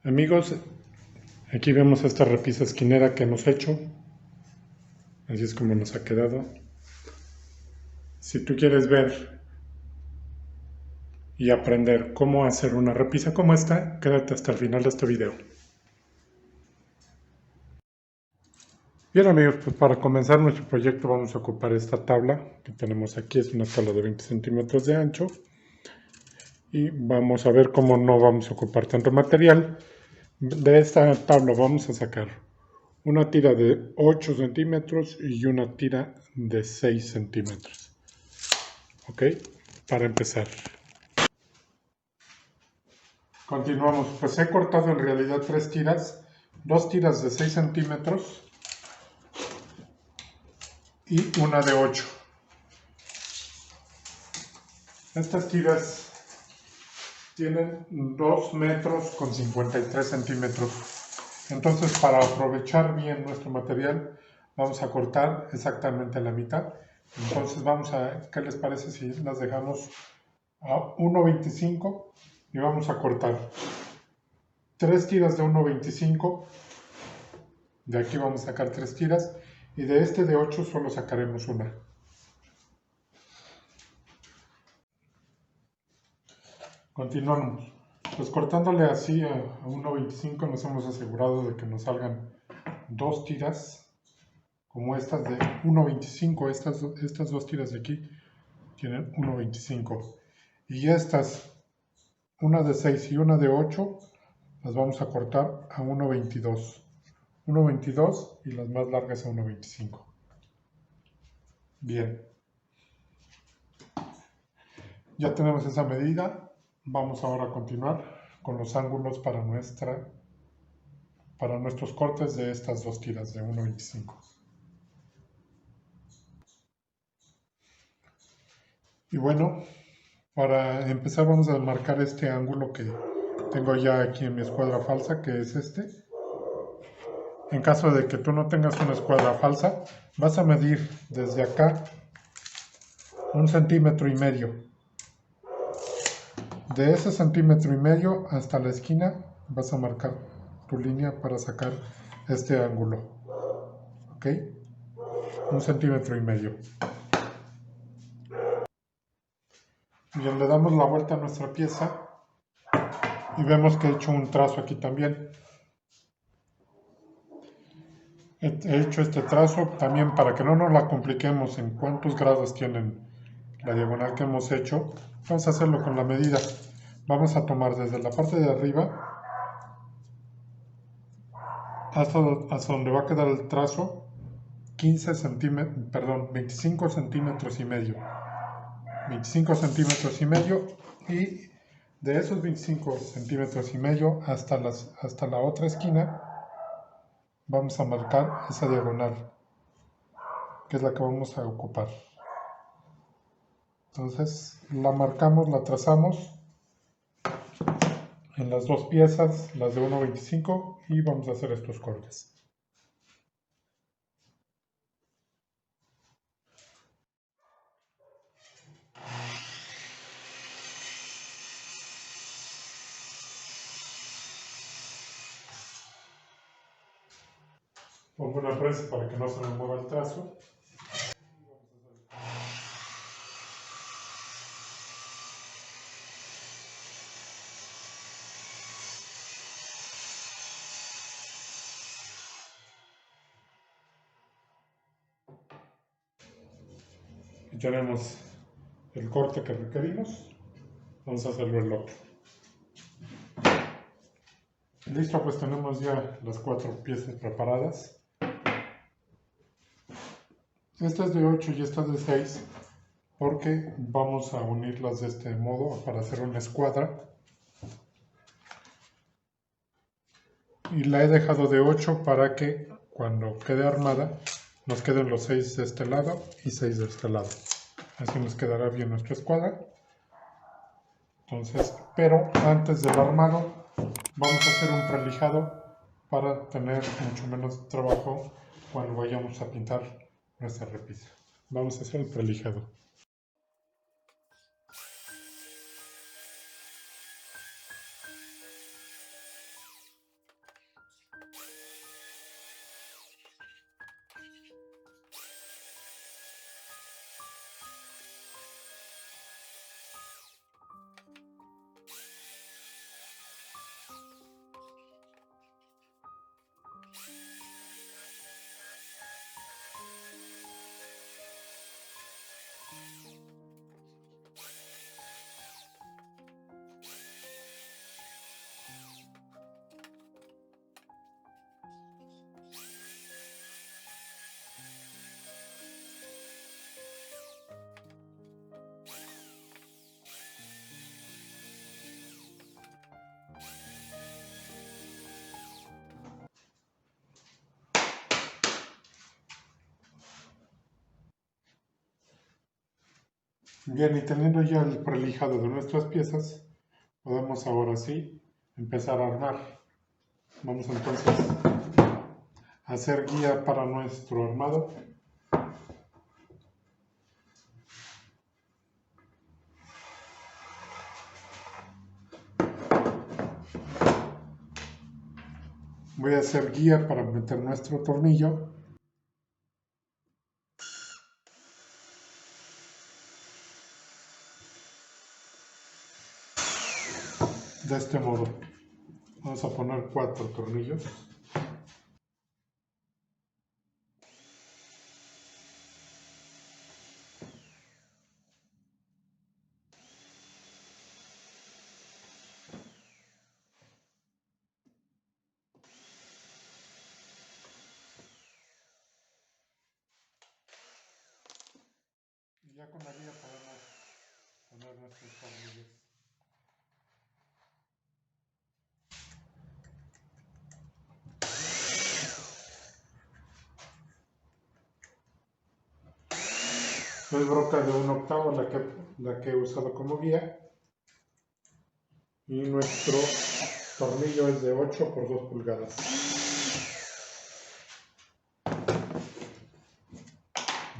Amigos, aquí vemos esta repisa esquinera que hemos hecho. Así es como nos ha quedado. Si tú quieres ver y aprender cómo hacer una repisa como esta, quédate hasta el final de este video. Bien amigos, pues para comenzar nuestro proyecto vamos a ocupar esta tabla que tenemos aquí. Es una tabla de 20 centímetros de ancho. Y vamos a ver cómo no vamos a ocupar tanto material. De esta tabla vamos a sacar una tira de 8 centímetros y una tira de 6 centímetros. ¿Ok? Para empezar. Continuamos. Pues he cortado en realidad 3 tiras. 2 tiras de 6 centímetros y una de 8. Estas tiras tienen 2 metros con 53 centímetros. Entonces, para aprovechar bien nuestro material, vamos a cortar exactamente la mitad. Entonces, ¿qué les parece si las dejamos a 1.25 y vamos a cortar 3 tiras de 1.25? De aquí vamos a sacar 3 tiras y de este de 8 solo sacaremos una. Continuamos. Pues cortándole así a 1.25 nos hemos asegurado de que nos salgan 2 tiras como estas de 1.25. Estas 2 tiras de aquí tienen 1.25. Y estas, una de 6 y una de 8, las vamos a cortar a 1.22. 1.22 y las más largas a 1.25. Bien. Ya tenemos esa medida. Vamos ahora a continuar con los ángulos para nuestros cortes de estas 2 tiras de 1.25. Y bueno, para empezar vamos a marcar este ángulo que tengo ya aquí en mi escuadra falsa, que es este. En caso de que tú no tengas una escuadra falsa, vas a medir desde acá 1,5 centímetros. De ese 1,5 centímetros hasta la esquina vas a marcar tu línea para sacar este ángulo. ¿Ok? 1,5 centímetros. Bien, le damos la vuelta a nuestra pieza y vemos que he hecho un trazo aquí también. He hecho este trazo también para que no nos la compliquemos en cuántos grados tienen la diagonal que hemos hecho. Vamos a hacerlo con la medida. Vamos a tomar desde la parte de arriba hasta donde va a quedar el trazo 15 centímetros, perdón, 25 centímetros y medio. 25 centímetros y medio, y de esos 25 centímetros y medio hasta la otra esquina vamos a marcar esa diagonal, que es la que vamos a ocupar. Entonces la marcamos, la trazamos en las dos piezas, las de 1.25, y vamos a hacer estos cortes. Pongo una prensa para que no se me mueva el trazo. Y tenemos el corte que requerimos. Vamos a hacerlo el otro. Listo, pues tenemos ya las 4 piezas preparadas. Esta es de 8 y esta es de 6, porque vamos a unirlas de este modo para hacer una escuadra. Y la he dejado de 8 para que cuando quede armada nos queden los 6 de este lado y 6 de este lado. Así nos quedará bien nuestra escuadra. Entonces, pero antes del armado vamos a hacer un prelijado para tener mucho menos trabajo cuando vayamos a pintar nuestra repisa. Vamos a hacer el prelijado. Bien, y teniendo ya el prelijado de nuestras piezas, podemos ahora sí empezar a armar. Vamos entonces a hacer guía para nuestro armado. Voy a hacer guía para meter nuestro tornillo. De este modo. Vamos a poner 4 tornillos. Y ya con la guía podemos poner nuestros tornillos. Es broca de 1/8 la que he usado como guía. Y nuestro tornillo es de 8 por 2 pulgadas.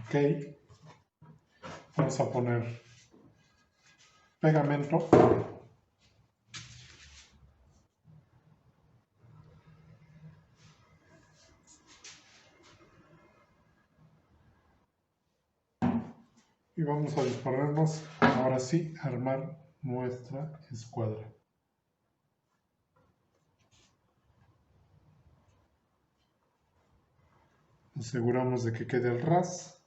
Ok. Vamos a poner pegamento. Y vamos a disponernos ahora sí a armar nuestra escuadra. Aseguramos de que quede al ras.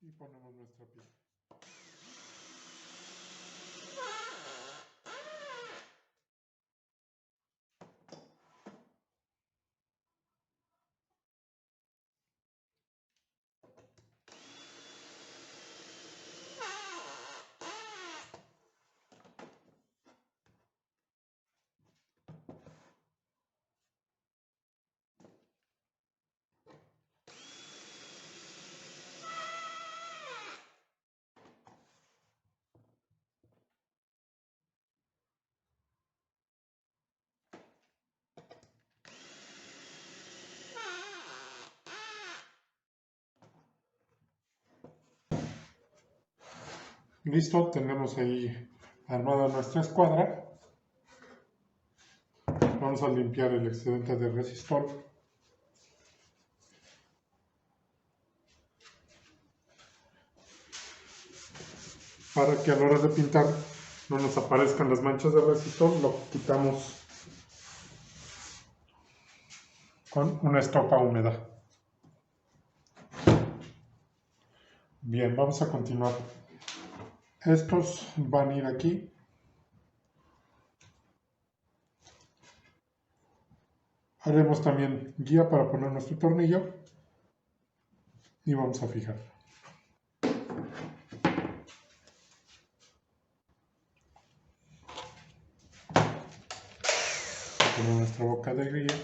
Y ponemos nuestra pieza. Listo, tenemos ahí armada nuestra escuadra. Vamos a limpiar el excedente de resistor. Para que a la hora de pintar no nos aparezcan las manchas de resistor, lo quitamos con una estopa húmeda. Bien, vamos a continuar. Estos van a ir aquí. Haremos también guía para poner nuestro tornillo y vamos a fijar. Ponemos nuestra boca de guía.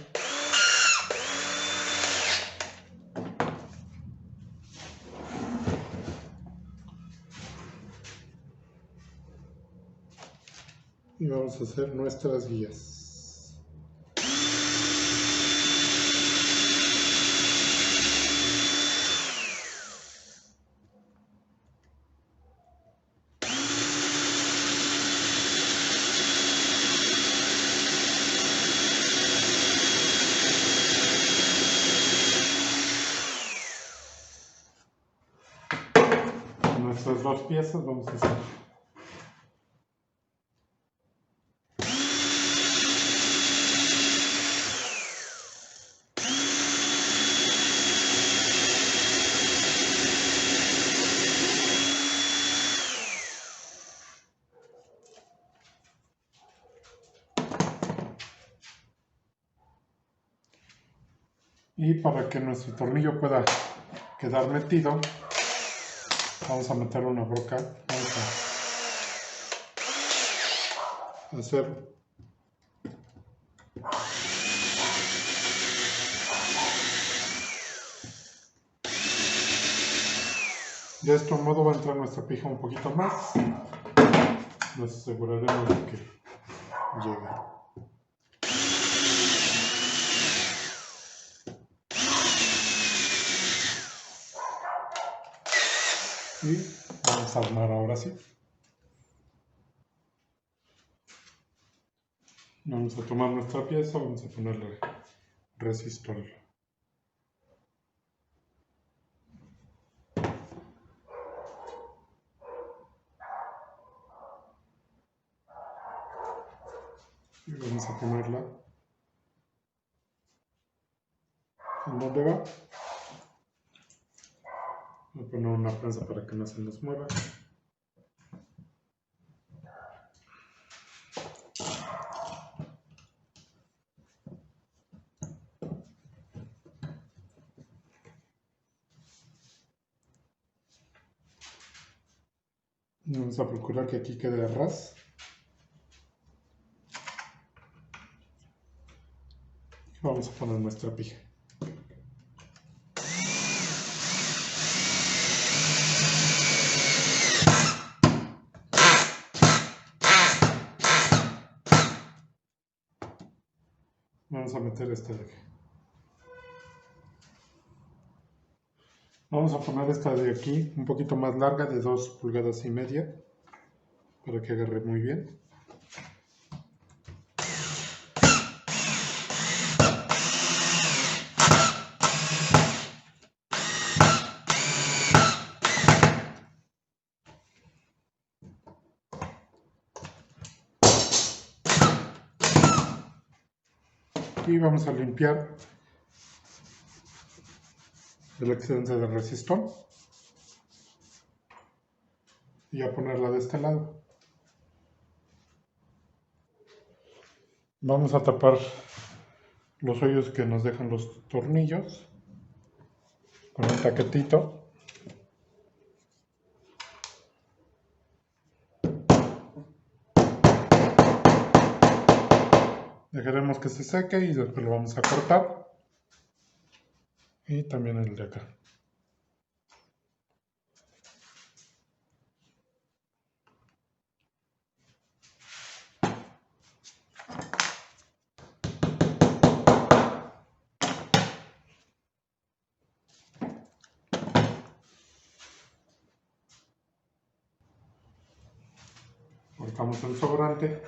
Y vamos a hacer nuestras guías. Nuestras dos piezas vamos a hacer. Y para que nuestro tornillo pueda quedar metido, vamos a meter una broca. hacer de este modo va a entrar nuestra pija un poquito más. Nos aseguraremos de que llegue. Y vamos a armar ahora sí. Vamos a tomar nuestra pieza, vamos a ponerle resistor. Y vamos a ponerla en donde va. Voy a poner una prensa para que no se nos mueva. Vamos a procurar que aquí quede a ras. Vamos a poner nuestra pija. Vamos a meter esta de aquí. Vamos a poner esta de aquí un poquito más larga, de 2,5 pulgadas, para que agarre muy bien. Y vamos a limpiar el excedente de resistor y a ponerla de este lado. Vamos a tapar los hoyos que nos dejan los tornillos con un taquetito. Dejaremos que se seque y después lo vamos a cortar. Y también el de acá. Cortamos el sobrante.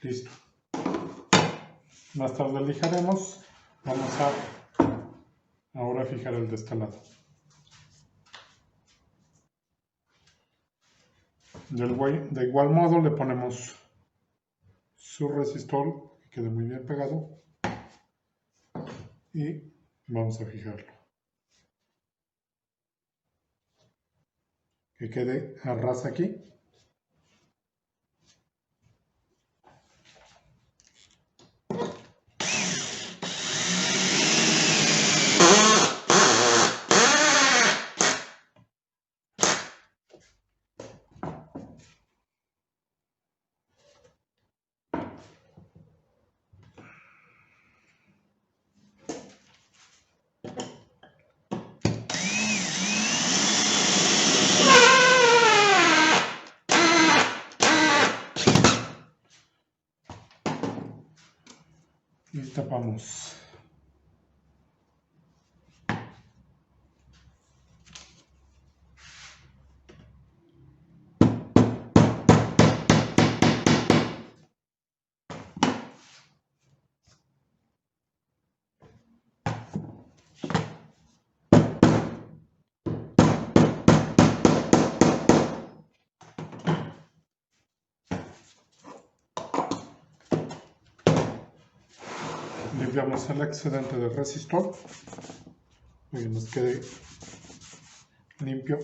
Listo. Más tarde lijaremos. Vamos a ahora fijar el de este lado. De igual modo le ponemos su resistor que quede muy bien pegado y vamos a fijarlo. Que quede a ras aquí. Y tapamos. Limpiamos el excedente del resistor para que nos quede limpio.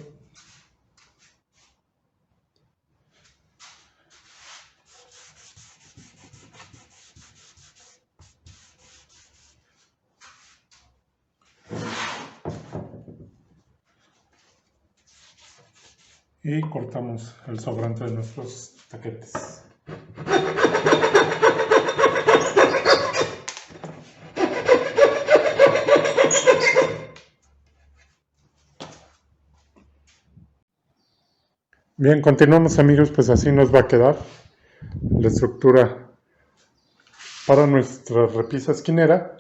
y cortamos el sobrante de nuestros taquetes. Bien, continuamos amigos, pues así nos va a quedar la estructura para nuestra repisa esquinera.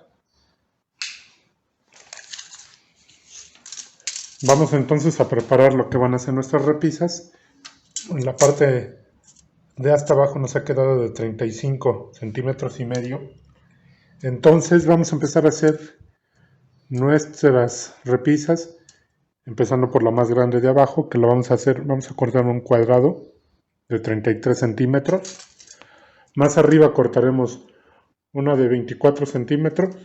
Vamos entonces a preparar lo que van a ser nuestras repisas. En la parte de hasta abajo nos ha quedado de 35 centímetros y medio. Entonces vamos a empezar a hacer nuestras repisas, empezando por la más grande de abajo, que lo vamos a hacer, vamos a cortar un cuadrado de 33 centímetros. Más arriba cortaremos una de 24 centímetros.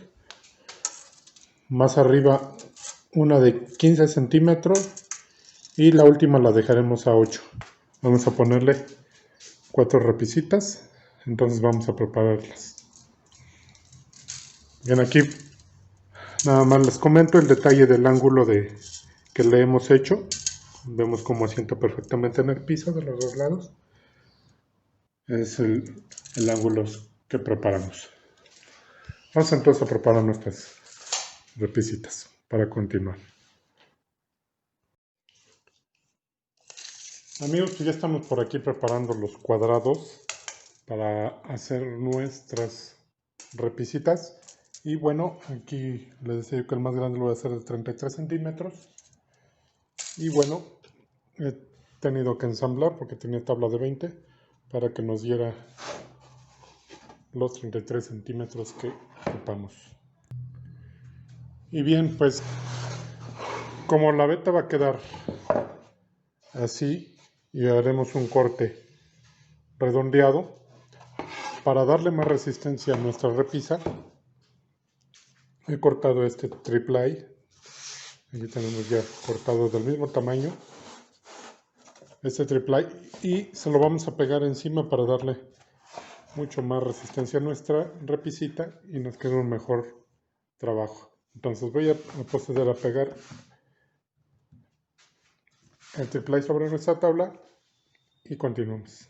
Más arriba una de 15 centímetros y la última la dejaremos a 8. Vamos a ponerle 4 repisitas, entonces vamos a prepararlas. Bien, aquí nada más les comento el detalle del ángulo que le hemos hecho. Vemos cómo asienta perfectamente en el piso de los dos lados. Es el ángulo que preparamos. Vamos entonces a preparar nuestras repisitas para continuar. Amigos, pues ya estamos por aquí preparando los cuadrados para hacer nuestras repisitas. Y bueno, aquí les decía yo que el más grande lo voy a hacer de 33 centímetros. Y bueno, he tenido que ensamblar porque tenía tabla de 20 para que nos diera los 33 centímetros que ocupamos. Y bien, pues como la veta va a quedar así y haremos un corte redondeado para darle más resistencia a nuestra repisa, he cortado este triple. Aquí tenemos ya cortado del mismo tamaño este triple y se lo vamos a pegar encima para darle mucho más resistencia a nuestra repisita y nos queda un mejor trabajo. Entonces voy a proceder a pegar el triple sobre nuestra tabla y continuamos.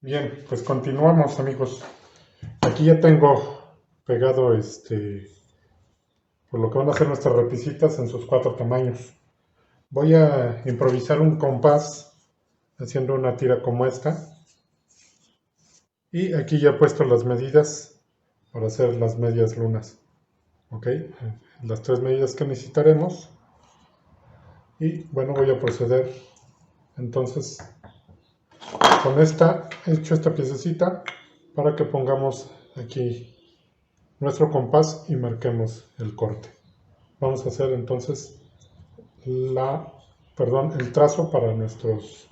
Bien, pues continuamos amigos. Aquí ya tengo pegado por lo que van a ser nuestras repisitas en sus 4 tamaños. Voy a improvisar un compás haciendo una tira como esta. Y aquí ya he puesto las medidas para hacer las medias lunas. Ok, las 3 medidas que necesitaremos. Y bueno, voy a proceder entonces con esta, he hecho esta piececita para que pongamos aquí nuestro compás y marquemos el corte. Vamos a hacer entonces el trazo para nuestras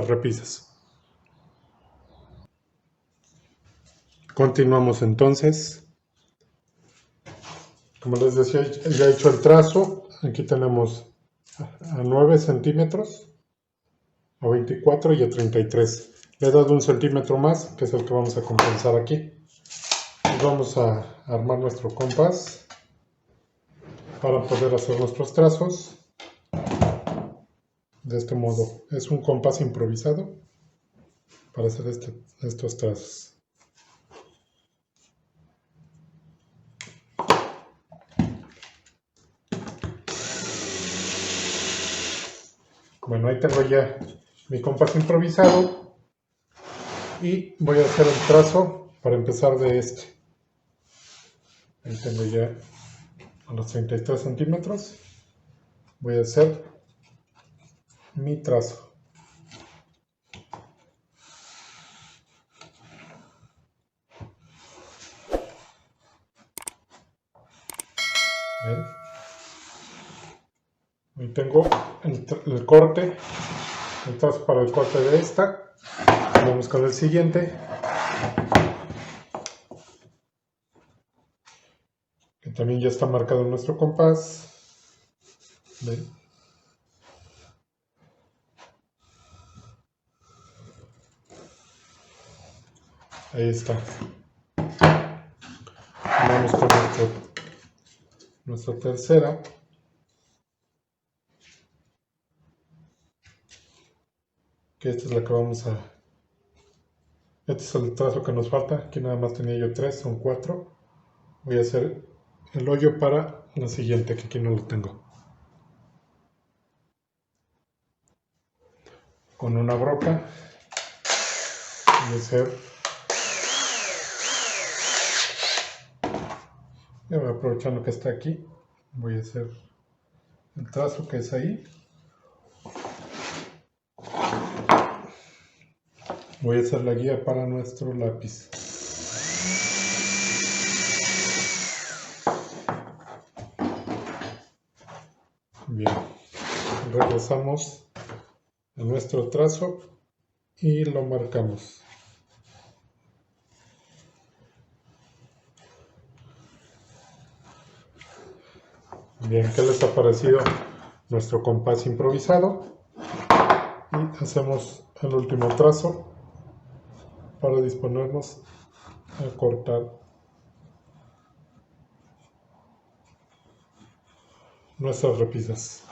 repisas. Continuamos entonces. Como les decía, ya he hecho el trazo. Aquí tenemos a 9 centímetros, a 24 y a 33. Le he dado un centímetro más, que es el que vamos a compensar aquí. Y vamos a armar nuestro compás para poder hacer nuestros trazos. De este modo, es un compás improvisado para hacer estos trazos. Bueno, ahí tengo ya mi compás improvisado y voy a hacer el trazo para empezar de este. Ahí tengo ya a los 33 centímetros. Voy a hacer mi trazo. ¿Ven? Ahí tengo el corte, el trazo para el corte de esta. Vamos con el siguiente, que también ya está marcado en nuestro compás. ¿Ven? Ahí está. Vamos con nuestra tercera. Que esta es la que vamos a... Este es el trazo que nos falta. Aquí nada más tenía yo 3, son 4. Voy a hacer el hoyo para la siguiente, que aquí no lo tengo. Con una broca. Voy a hacer... aprovechando que está aquí, voy a hacer el trazo que es ahí. Voy a hacer la guía para nuestro lápiz. Bien, regresamos a nuestro trazo y lo marcamos. Bien, ¿qué les ha parecido nuestro compás improvisado? Y hacemos el último trazo para disponernos a cortar nuestras repisas.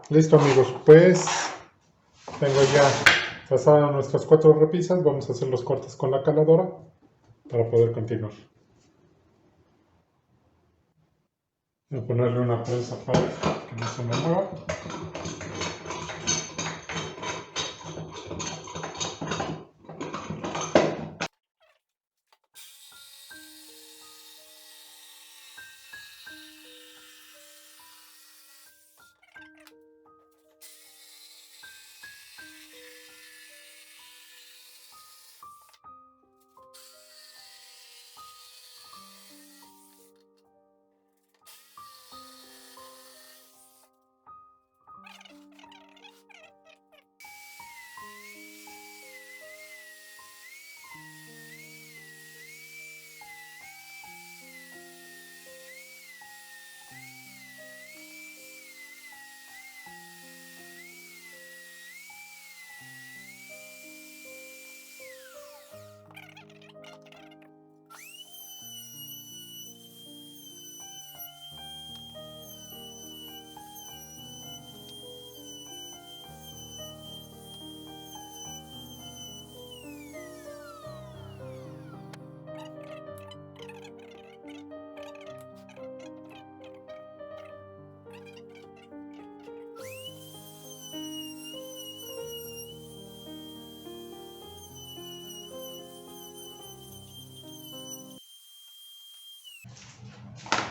Listo, amigos, pues tengo ya trazadas nuestras 4 repisas. Vamos a hacer los cortes con la caladora para poder continuar. Voy a ponerle una prensa para que no se me mueva.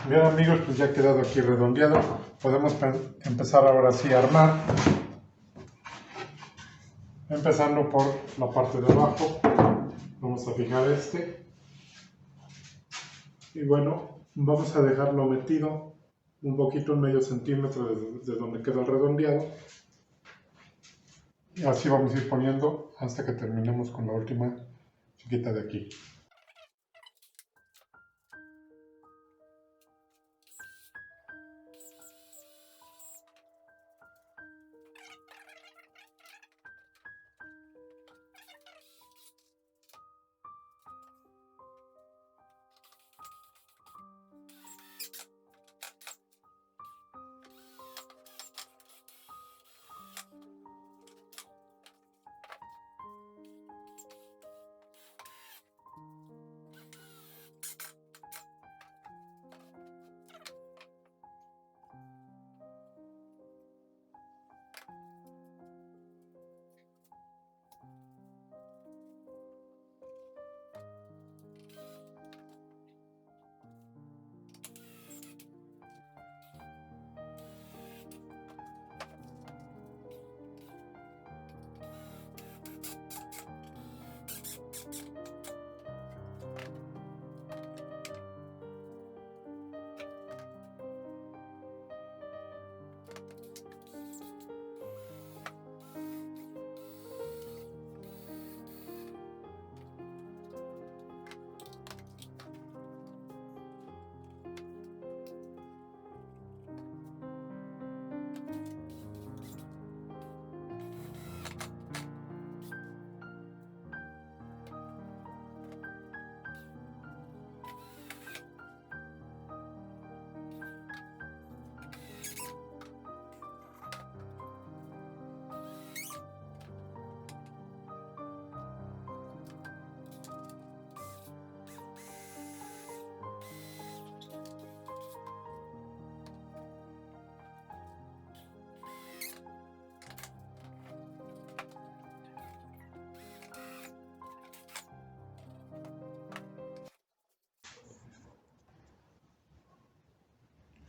Bien, amigos, pues ya ha quedado aquí redondeado. Podemos empezar ahora sí a armar. Empezando por la parte de abajo. Vamos a fijar este. Y bueno, vamos a dejarlo metido un poquito, un medio centímetro de donde queda el redondeado. Y así vamos a ir poniendo hasta que terminemos con la última chiquita de aquí.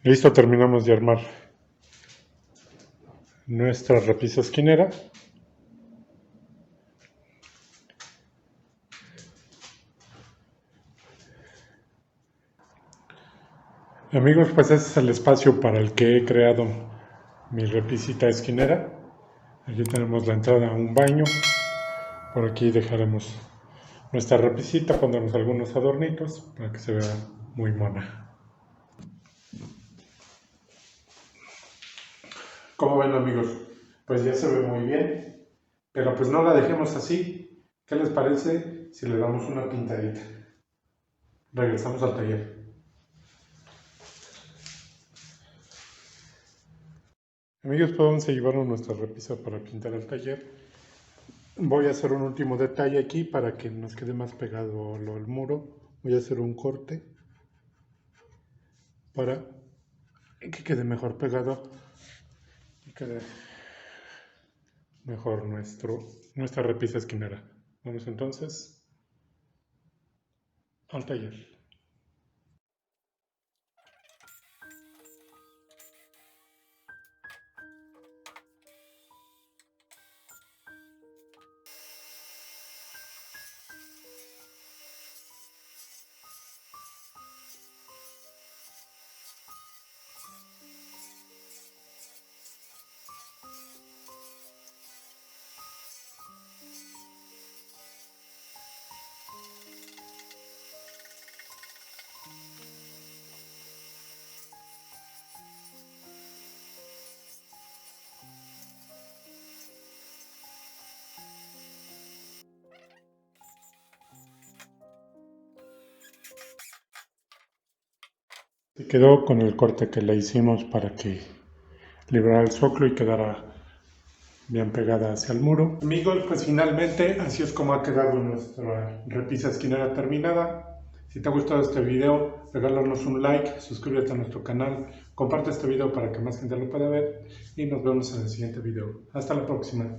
Listo, terminamos de armar nuestra repisa esquinera. Amigos, pues ese es el espacio para el que he creado mi repisita esquinera. Aquí tenemos la entrada a un baño. Por aquí dejaremos nuestra repisita, pondremos algunos adornitos para que se vea muy mona. Como ven, amigos, pues ya se ve muy bien, pero pues no la dejemos así. ¿Qué les parece si le damos una pintadita? Regresamos al taller. Amigos, pues vamos a llevar nuestra repisa para pintar el taller. Voy a hacer un último detalle aquí para que nos quede más pegado al muro. Voy a hacer un corte para que quede mejor pegado y quede mejor nuestra repisa esquinera. Vamos entonces al taller. Se quedó con el corte que le hicimos para que librara el zócalo y quedara bien pegada hacia el muro. Amigos, pues finalmente así es como ha quedado nuestra repisa esquinera terminada. Si te ha gustado este video, regálanos un like, suscríbete a nuestro canal, comparte este video para que más gente lo pueda ver y nos vemos en el siguiente video. Hasta la próxima.